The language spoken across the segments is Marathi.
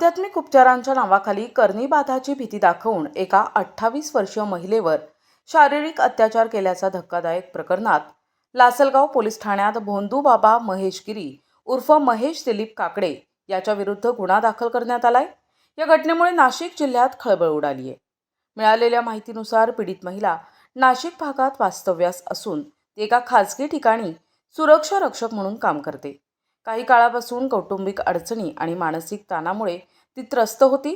आध्यात्मिक उपचारांच्या नावाखाली करणीबाधाची भीती दाखवून एका 28 वर्षीय महिलेवर शारीरिक अत्याचार केल्याच्या धक्कादायक प्रकरणात लासलगाव पोलीस ठाण्यात भोंदू बाबा महेश गिरी उर्फ महेश दिलीप काकडे याच्या विरुद्ध गुन्हा दाखल करण्यात आलाय। या घटनेमुळे नाशिक जिल्ह्यात खळबळ उडाली आहे। मिळालेल्या माहितीनुसार पीडित महिला नाशिक भागात वास्तव्यास असून ती एका खासगी ठिकाणी सुरक्षा रक्षक म्हणून काम करते। काही काळापासून कौटुंबिक अडचणी आणि मानसिक ताणामुळे ती त्रस्त होती।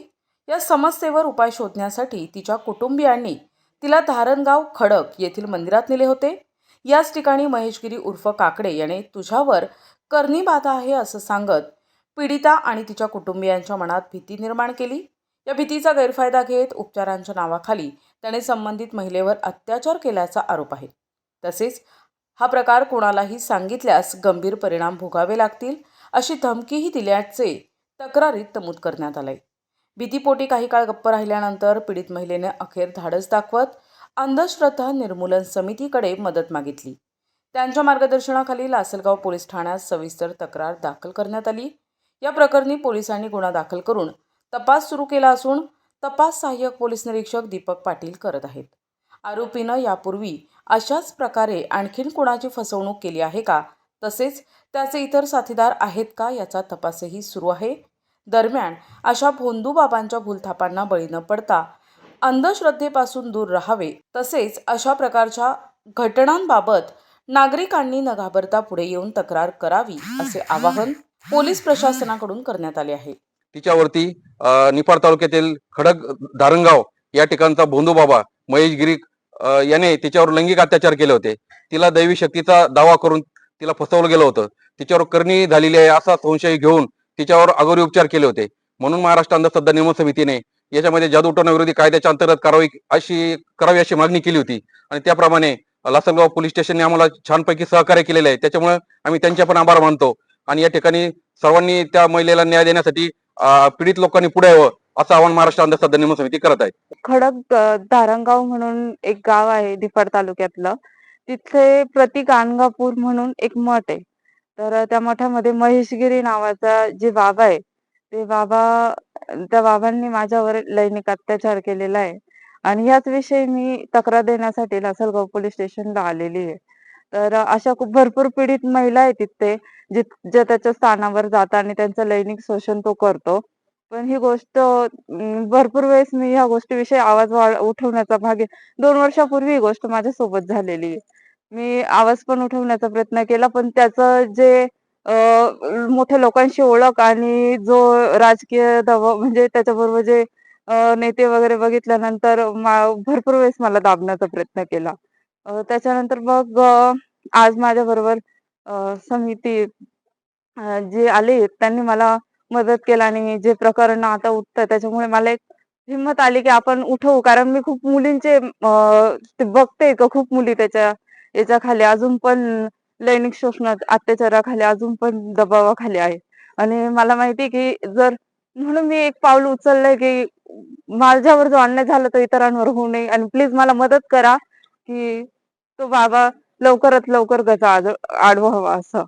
या समस्येवर उपाय शोधण्यासाठी तिच्या कुटुंबियांनी तिला धारणगाव खडक येथील मंदिरात नेले होते। याच ठिकाणी महेशगिरी उर्फ काकडे याने तुझ्यावर करणीबाधा आहे असं सांगत पीडिता आणि तिच्या कुटुंबियांच्या मनात भीती निर्माण केली। या भीतीचा गैरफायदा घेत उपचारांच्या नावाखाली त्याने संबंधित महिलेवर अत्याचार केल्याचा आरोप आहे। तसेच हा प्रकार कोणालाही सांगितल्यास गंभीर परिणाम भोगावे लागतील अशी धमकीही दिल्याचे तक्रारीत नमूद करण्यात आले। भीतीपोटी काही काळ गप्प राहिल्यानंतर पीडित महिलेने अखेर धाडस दाखवत अंधश्रद्धा निर्मूलन समितीकडे मदत मागितली। त्यांच्या मार्गदर्शनाखाली लासलगाव पोलीस ठाण्यात सविस्तर तक्रार दाखल करण्यात आली। या प्रकरणी पोलिसांनी गुन्हा दाखल करून तपास सुरू केला असून तपास सहाय्यक पोलीस निरीक्षक दीपक पाटील करत आहेत। आरोपीनं यापूर्वी अशाच प्रकारे आणखीन कोणाची फसवणूक केली आहे का, तसेच त्याचे इतर साथीदार आहेत का याचा तपासही सुरू आहे। दरम्यान अशा भोंदू बाबांच्या भूलथापांना बळी न पडता अंधश्रद्धेपासून दूर राहावे, तसेच अशा प्रकारच्या घटनांबाबत नागरिकांनी न घाबरता पुढे येऊन तक्रार करावी असे आवाहन पोलीस प्रशासनाकडून करण्यात आले आहे। तिच्यावरती निफाड तालुक्यातील खडक धारणगाव या ठिकाणचा भोंदू बाबा महेश गिरी याने तिच्यावर लैंगिक अत्याचार केले होते। तिला दैवी शक्तीचा दावा करून तिला फसवलं गेलं होतं। तिच्यावर करणी झालेली आहे असा संशय घेऊन तिच्यावर अगोरी उपचार केले होते। म्हणून महाराष्ट्र अंधश्रद्धा निर्मूलन समितीने याच्यामध्ये जादू टोणा विरोधी कायद्याच्या अंतर्गत करावी अशी मागणी केली होती आणि त्याप्रमाणे लासलगाव पोलीस स्टेशनने आम्हाला छानपैकी सहकार्य केलेले आहे। त्याच्यामुळे आम्ही त्यांचे पण आभार मानतो आणि या ठिकाणी सर्वांनी त्या महिलेला न्याय देण्यासाठी पीडित लोकांनी पुढे यावं असं आवाहन महाराष्ट्र अंधश्रद्धा निर्मूलन समिती करत आहे। खडक धारणगाव म्हणून एक गाव आहे निफाड तालुक्यातलं, तिथे प्रति गाणगापूर म्हणून एक मठ आहे। तर त्या मठामध्ये महेशगिरी नावाचा जे बाबा आहे त्या बाबांनी माझ्यावर लैंगिक अत्याचार केलेला आहे आणि याच विषयी मी तक्रार देण्यासाठी लासलगाव पोलीस स्टेशनला आलेली आहे। तर अशा खूप भरपूर पीडित महिला आहेत तिथे जे त्याच्या स्थानावर जातात आणि त्यांचं लैंगिक शोषण तो करतो। पण ही गोष्ट भरपूर वेळेस मी ह्या गोष्टीविषयी आवाज उठवण्याचा भाग आहे। 2 वर्षापूर्वी ही गोष्ट माझ्यासोबत झालेली आहे। मी आवाज पण उठवण्याचा प्रयत्न केला, पण त्याचं जे मोठ्या लोकांशी ओळख आणि जो राजकीय दबाव म्हणजे त्याच्याबरोबर जे नेते वगैरे बघितल्यानंतर भरपूर वेळेस मला दाबण्याचा प्रयत्न केला। त्याच्यानंतर मग आज माझ्याबरोबर समिती जे आले त्यांनी मला मदत केली आणि जे प्रकरण आता उठतं त्याच्यामुळे मला एक हिंमत आली की आपण उठवू, कारण मी खूप मुलींचे ते बघते का खूप मुली याच्याखाली अजून पण लैंगिक शोषणात अत्याचाराखाली अजून पण दबावाखाली आहे आणि मला माहिती की म्हणून मी एक पाऊल उचललंय की माझ्यावर जो अन्याय झाला तो इतरांवर होऊ नये आणि प्लीज मला मदत करा की तो बाबा लवकरात लवकर त्याचा आडवा व्हावा असं।